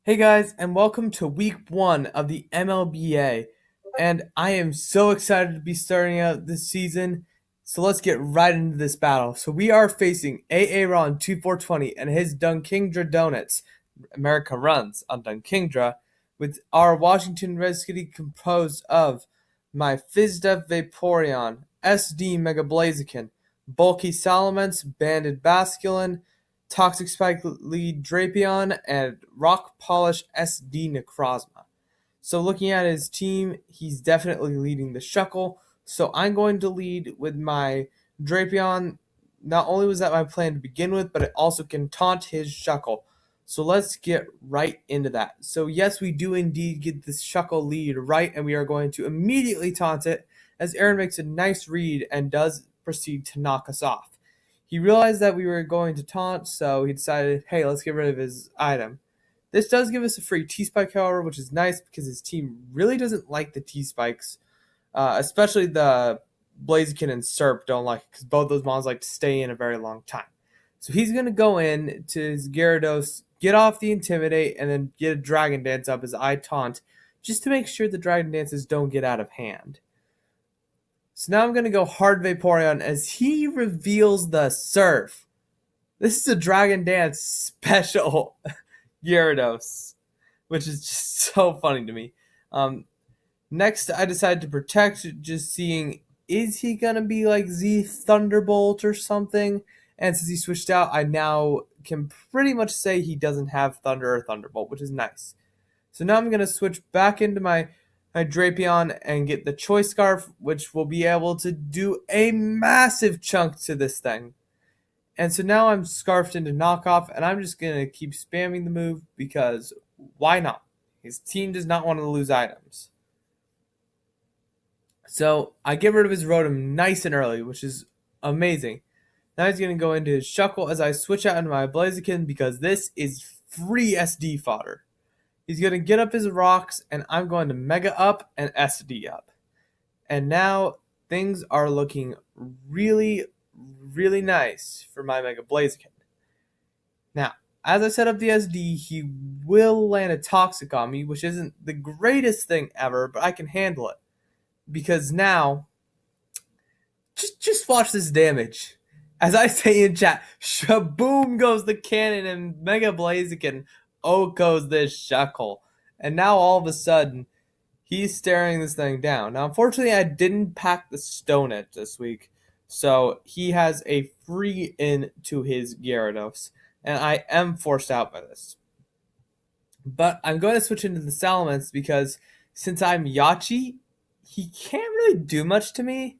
Hey guys, and welcome to week 1 of the MLBA. And I am so excited to be starting out this season. So let's get right into this battle. So we are facing Aaron 2420 and his Dunkingdra Donuts. America runs on Dunkingdra, with our Washington Redskitty composed of my Fizdev Vaporeon, SD Mega Blaziken, Bulky Salamence, Banded Basculin, Toxic Spike Lead Drapion, and Rock Polish SD Necrozma. So looking at his team, he's definitely leading the Shuckle. So I'm going to lead with my Drapion. Not only was that my plan to begin with, but it also can taunt his Shuckle. So let's get right into that. So yes, we do indeed get this Shuckle lead right, and we are going to immediately taunt it as Aaron makes a nice read and does proceed to knock us off. He realized that we were going to taunt, so he decided, hey, let's get rid of his item. This does give us a free T-Spike, however, which is nice because his team really doesn't like the T-Spikes. Especially the Blaziken and Serp don't like it because both those mons like to stay in a very long time. So he's going to go in to his Gyarados, get off the Intimidate, and then get a Dragon Dance up as I taunt, just to make sure the Dragon Dances don't get out of hand. So now I'm going to go hard Vaporeon as he reveals the Surf. This is a Dragon Dance special Gyarados, which is just so funny to me. Next, I decided to protect, just seeing, is he going to be like Z Thunderbolt or something? And since he switched out, I now can pretty much say he doesn't have Thunder or Thunderbolt, which is nice. So now I'm going to switch back into my Drapion and get the Choice Scarf, which will be able to do a massive chunk to this thing. And so now I'm scarfed into knockoff, and I'm just going to keep spamming the move because why not? His team does not want to lose items. So I get rid of his Rotom nice and early, which is amazing. Now he's going to go into his Shuckle as I switch out into my Blaziken because this is free SD fodder. He's going to get up his rocks, and I'm going to Mega up and SD up. And now things are looking really, really nice for my Mega Blaziken. Now, as I set up the SD, he will land a Toxic on me, which isn't the greatest thing ever, but I can handle it. Because now, just watch this damage. As I say in chat, SHA-BOOM goes the cannon and Mega Blaziken, oh goes this Shuckle. And now all of a sudden, he's staring this thing down. Now, unfortunately, I didn't pack the Stone Edge this week, so he has a free in to his Gyarados, and I am forced out by this. But I'm going to switch into the Salamence because since I'm Yachi, he can't really do much to me.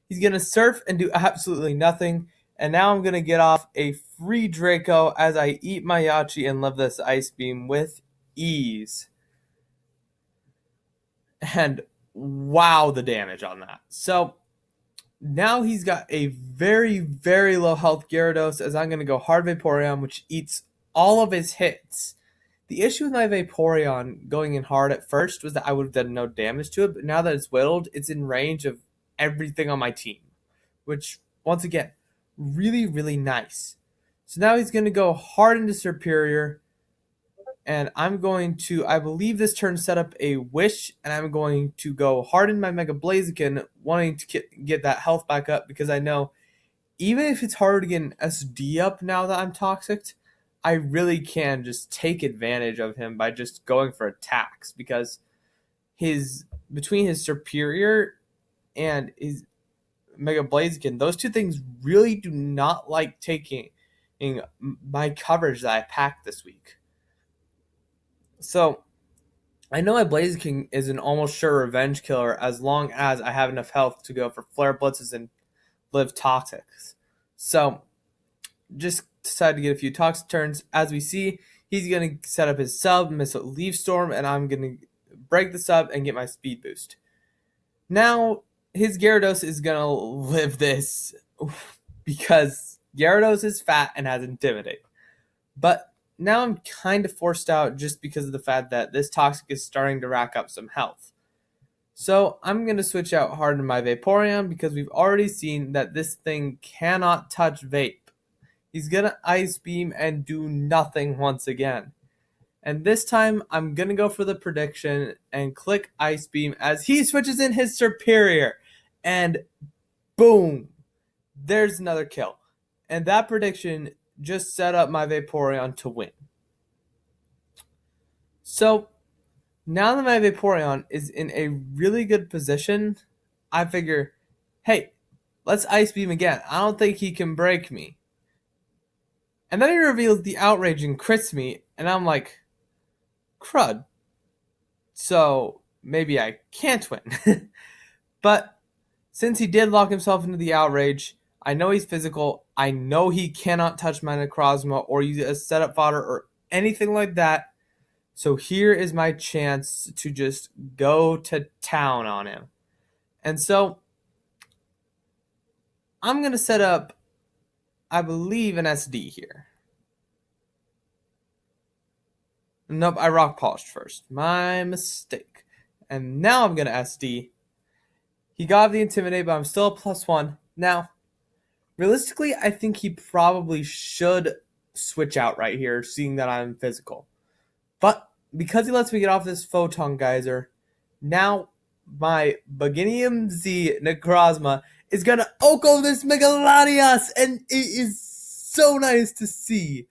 He's going to Surf and do absolutely nothing. And now I'm going to get off a free Draco as I eat my Yachi and live this Ice Beam with ease. And wow, the damage on that. So now he's got a very, very low health Gyarados as I'm going to go hard Vaporeon, which eats all of his hits. The issue with my Vaporeon going in hard at first was that I would have done no damage to it, but now that it's whittled, it's in range of everything on my team, which, once again, really, really nice. So now he's going to go hard into Superior, and I'm going to, I believe this turn set up a Wish, and I'm going to go hard in my Mega Blaziken, wanting to get that health back up, because I know even if it's hard to get an SD up now that I'm Toxic, I really can just take advantage of him by just going for attacks, because between his Superior and his Mega Blaziken, those two things really do not like taking my coverage that I packed this week. So I know my Blaziken is an almost sure revenge killer as long as I have enough health to go for Flare Blitzes and live Toxics. So just decided to get a few Toxic turns. As we see, he's going to set up his sub, miss a Leaf Storm, and I'm going to break the sub and get my speed boost. Now, his Gyarados is going to live this because Gyarados is fat and has Intimidate. But now I'm kind of forced out just because of the fact that this Toxic is starting to rack up some health. So I'm going to switch out hard in my Vaporeon because we've already seen that this thing cannot touch Vape. He's going to Ice Beam and do nothing once again. And this time, I'm going to go for the prediction and click Ice Beam as he switches in his Superior. And boom, there's another kill. And that prediction just set up my Vaporeon to win. So now that my Vaporeon is in a really good position, I figure, hey, let's Ice Beam again. I don't think he can break me. And then he reveals the Outrage and crits me, and I'm like, crud. So maybe I can't win. But since he did lock himself into the Outrage, I know he's physical. I know he cannot touch my Necrozma or use it as setup fodder or anything like that. So here is my chance to just go to town on him. And so I'm going to set up, I believe, an SD here. Nope, I rock polished first. My mistake. And now I'm going to SD. He got the Intimidate, but I'm still a +1. Now, realistically, I think he probably should switch out right here, seeing that I'm physical. But because he lets me get off this Photon Geyser, now my Beginnium Z Necrozma is going to Oko this Megalodios, and it is so nice to see.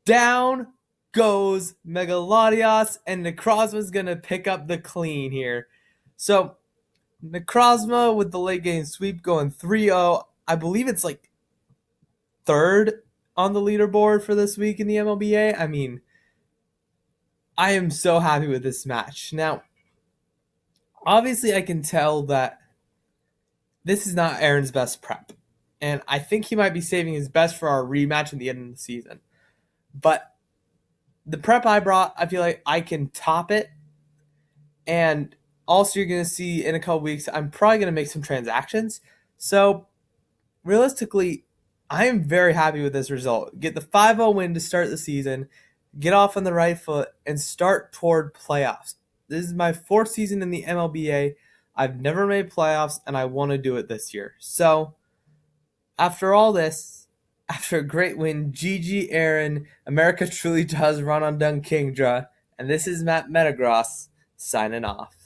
Down goes Megalodios, and Necrozma's going to pick up the clean here. So, Necrozma with the late game sweep going 3-0. I believe it's like third on the leaderboard for this week in the MLBA. I mean, I am so happy with this match. Now, obviously I can tell that this is not Aaron's best prep. And I think he might be saving his best for our rematch at the end of the season. But the prep I brought, I feel like I can top it. And also you're going to see in a couple weeks, I'm probably going to make some transactions. So realistically, I am very happy with this result. Get the 5-0 win to start the season, get off on the right foot, and start toward playoffs. This is my 4th season in the MLBA. I've never made playoffs, and I want to do it this year. So, after all this, after a great win, GG Aaron, America truly does run on Dunkingdra, and this is Matt Metagross signing off.